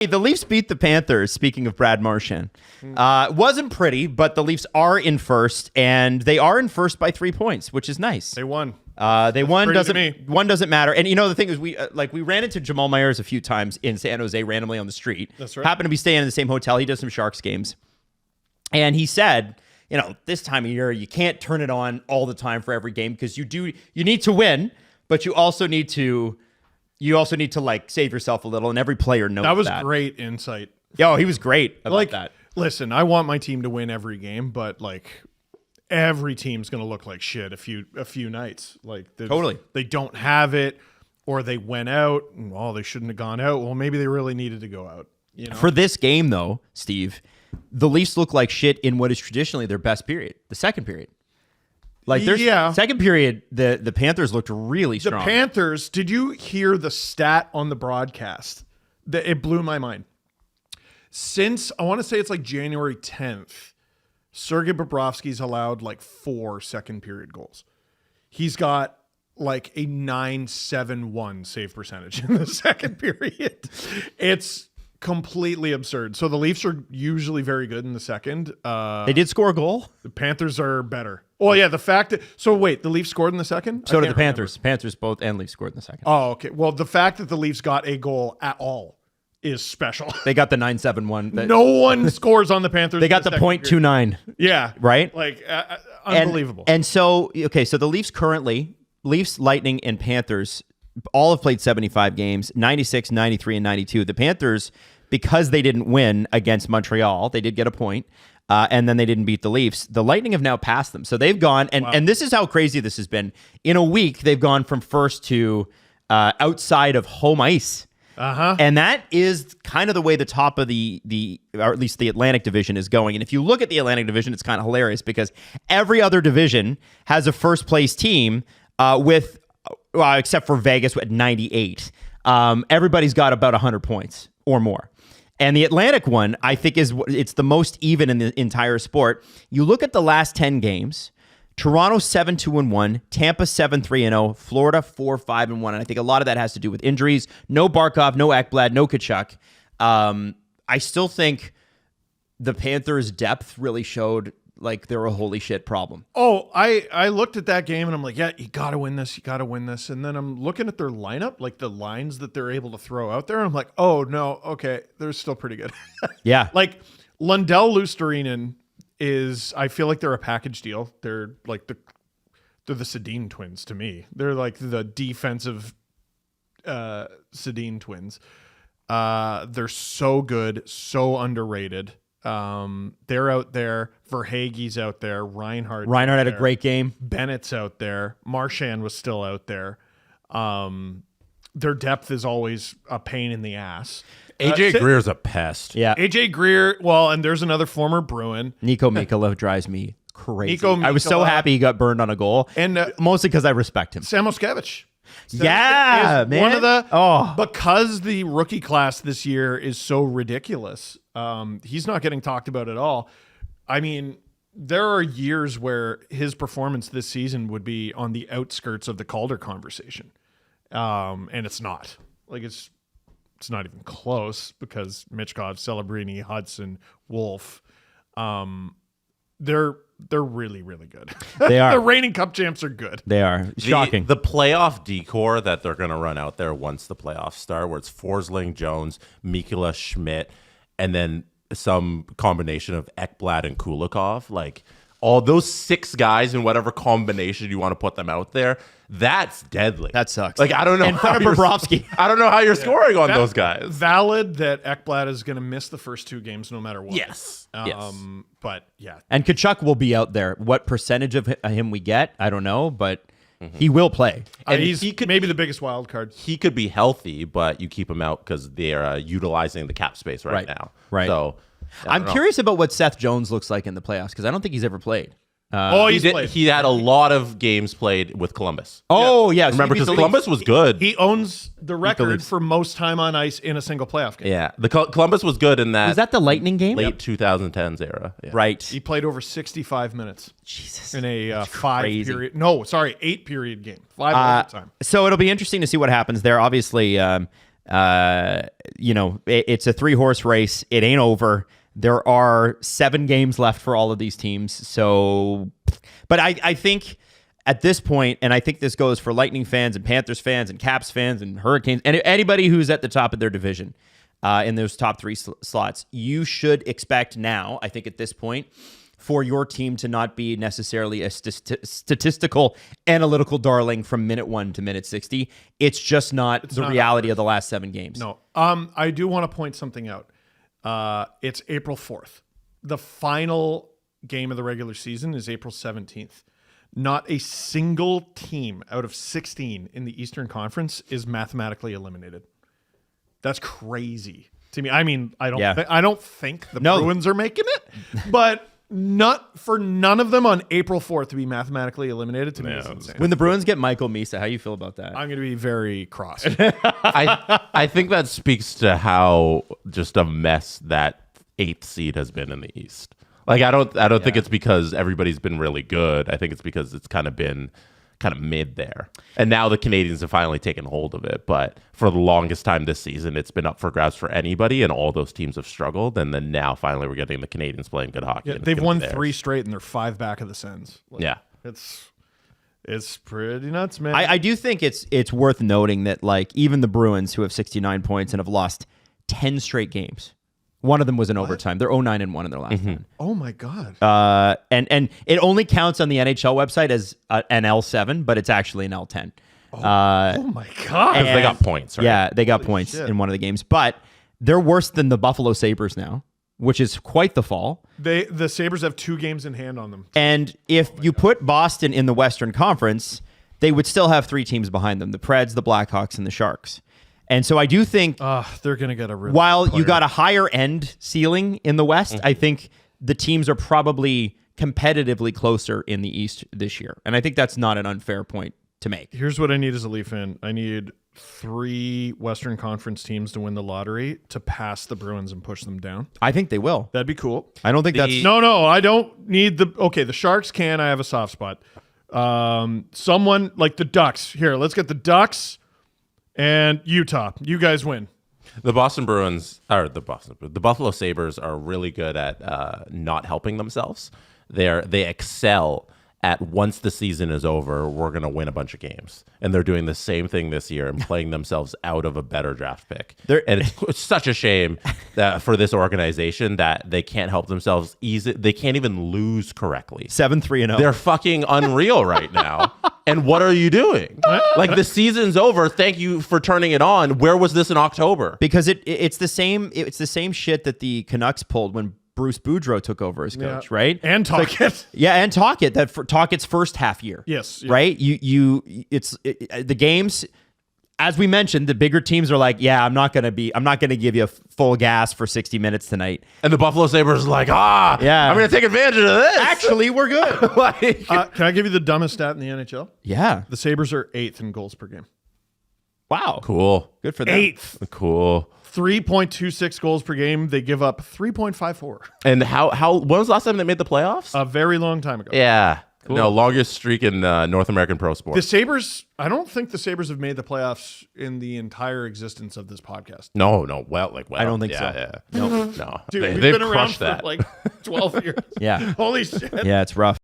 The Leafs beat the Panthers, speaking of Brad Marchand. Wasn't pretty, but the Leafs are in first, and they are in first by 3 points, which is nice. They won. They won. One doesn't matter. And the thing is, we ran into Jamal Myers a few times in San Jose randomly on the street. That's right. Happened to be staying in the same hotel. He does some Sharks games. And he said, this time of year, you can't turn it on all the time for every game because you need to win, but you also need to save yourself a little, and every player knows that. That was great insight. Yo, he was great about that. Listen, I want my team to win every game, but every team's going to look like shit a few nights. Totally. They don't have it, or they went out, and they shouldn't have gone out. Well, maybe they really needed to go out. For this game, though, Steve, the Leafs look like shit in what is traditionally their best period, the second period. Second period, the Panthers looked really strong. The Panthers, did you hear the stat on the broadcast? It blew my mind. Since, I want to say it's January 10th, Sergei Bobrovsky's allowed 4 second period goals. He's got a 9.71 save percentage in the second period. It's completely absurd. So the Leafs are usually very good in the second. They did score a goal. The Panthers are better. Oh yeah, the fact that the Leafs scored in the second. So did the Panthers. Remember. Panthers both and Leafs scored in the second. Oh, okay. Well, the fact that the Leafs got a goal at all is special. They got the 9.71. No one scores on the Panthers. They got the .29. Yeah, right. Unbelievable. And so the Leafs currently, Lightning, and Panthers all have played 75 games, 96, 93, and 92. The Panthers, because they didn't win against Montreal, they did get a point, and then they didn't beat the Leafs. The Lightning have now passed them. So they've gone, and this is how crazy this has been. In a week, they've gone from first to outside of home ice. And that is kind of the way the top of the or at least the Atlantic Division is going. And if you look at the Atlantic Division, it's kind of hilarious because every other division has a first place team except for Vegas at 98. Everybody's got about 100 points or more. And the Atlantic one, I think, it's the most even in the entire sport. You look at the last 10 games. Toronto 7-2-1, Tampa 7-3-0, Florida 4-5-1, and I think a lot of that has to do with injuries. No Barkov, no Ekblad, no Tkachuk. I still think the Panthers' depth really showed they're a holy shit problem. Oh, I looked at that game and I'm like, yeah, you got to win this. You got to win this. And then I'm looking at their lineup, the lines that they're able to throw out there. And I'm like, oh, no, okay, they're still pretty good. Yeah. Lundell Luostarinen is, I feel like they're a package deal. They're they're the Sedin twins to me. They're the defensive Sedin twins. They're so good, so underrated. They're out there. Verhaeghe's out there. Reinhart had a great game. Bennett's out there. Marchand was still out there. Their depth is always a pain in the ass. AJ Greer's a pest. Yeah. AJ Greer, and there's another former Bruin. Nico Mikula drives me crazy. Nico I was so happy he got burned on a goal. And mostly because I respect him. Sam Oskevich. Yeah, man. One of because the rookie class this year is so ridiculous. He's not getting talked about at all. I mean, there are years where his performance this season would be on the outskirts of the Calder conversation. And it's not. It's not even close because Michkov, Celebrini, Hudson, Wolf, they're really, really good. They are. The reigning cup champs are good. They are. Shocking. The playoff decor that they're going to run out there once the playoffs start, where it's Forsling, Jones, Mikula, Schmidt, and then some combination of Ekblad and Kulikov. All those 6 guys in whatever combination you want to put them out there, that's deadly. That sucks. I don't know. In front of Bobrovsky. I don't know how you're scoring on those guys. Valid that Ekblad is going to miss the first 2 games no matter what. Yes. But yeah. And Tkachuk will be out there. What percentage of him we get, I don't know, but he will play. And he could maybe the biggest wild card. He could be healthy, but you keep him out because they're utilizing the cap space right now. Right. So I'm curious about what Seth Jones looks like in the playoffs because I don't think he's ever played. He had a lot of games played with Columbus. Oh, yeah. Remember, because Columbus was good. He owns the record for most time on ice in a single playoff game. Yeah. The Columbus was good in that. Was that the Lightning game? Late 2010s era. Yeah. Right. He played over 65 minutes. Jesus. In a 8 period game. 5 overtime. So it'll be interesting to see what happens there. Obviously, It's a 3-horse race. It ain't over. There are 7 games left for all of these teams. So, but I think at this point, and I think this goes for Lightning fans and Panthers fans and Caps fans and Hurricanes and anybody who's at the top of their division in those top 3 slots, you should expect now, I think at this point, for your team to not be necessarily a statistical analytical darling from minute 1 to minute 60. It's just not the reality of the last 7 games. No. I do want to point something out. It's April 4th. The final game of the regular season is April 17th. Not a single team out of 16 in the Eastern Conference is mathematically eliminated. That's crazy to me. I mean, I don't think the Bruins are making it, but not for none of them on April 4th to be mathematically eliminated to me is insane. When the Bruins get Michael Misa, how you feel about that? I'm going to be very cross. I think that speaks to how just a mess that 8th seed has been in the East. Like I don't think it's because everybody's been really good. I think it's because it's kind of been mid there. And now the Canadians have finally taken hold of it. But for the longest time this season, it's been up for grabs for anybody, and all those teams have struggled. And then now finally we're getting the Canadians playing good hockey. Yeah, they've won 3 straight, and they're 5 back of the Sens. It's pretty nuts, man. I do think it's worth noting that like even the Bruins, who have 69 points and have lost 10 straight games, one of them was in overtime. They're 0-9-1 in their last 10. Oh my god! And it only counts on the NHL website as an L7, but it's actually an L10. Oh my god! Because they got points, right? Yeah, they got points in one of the games, but they're worse than the Buffalo Sabres now, which is quite the fall. The Sabres have 2 games in hand on them. And if you put Boston in the Western Conference, they would still have 3 teams behind them: the Preds, the Blackhawks, and the Sharks. And so I do think they're going to get a really while you got a higher end ceiling in the West, I think the teams are probably competitively closer in the East this year. And I think that's not an unfair point to make. Here's what I need as a Leaf fan. I need 3 Western Conference teams to win the lottery to pass the Bruins and push them down. I think they will. That'd be cool. I don't think that's... No, I don't need the... Okay, the Sharks can. I have a soft spot. Someone like the Ducks. Here, let's get the Ducks and Utah. You guys win. The Boston Bruins, or the Buffalo Sabres are really good at not helping themselves. They excel at once the season is over, we're going to win a bunch of games. And they're doing the same thing this year and playing themselves out of a better draft pick. And it's such a shame that for this organization that they can't help themselves they can't even lose correctly. 7-3-0. They're fucking unreal right now. And what are you doing? Like, the season's over. Thank you for turning it on. Where was this in October? Because it's the same shit that the Canucks pulled when Bruce Boudreau took over as coach, right? And Tocchet. And Tocchet, that for Tocchet's first half year. Yes. Yeah. Right? The games, as we mentioned, the bigger teams are like, yeah, I'm not going to give you full gas for 60 minutes tonight. And the Buffalo Sabres are like, yeah, I'm going to take advantage of this. Actually, we're good. Can I give you the dumbest stat in the NHL? Yeah. The Sabres are 8th in goals per game. Wow. Cool. Good for them. 8th. Cool. 3.26 goals per game. They give up 3.54. And when was the last time they made the playoffs? A very long time ago. Yeah. Cool. No, longest streak in North American pro sport. The Sabres, I don't think the Sabres have made the playoffs in the entire existence of this podcast. No. Well, I don't think so. Yeah. No. No. Dude, They've we've been around crushed for that. like 12 years. Yeah. Holy shit. Yeah, it's rough.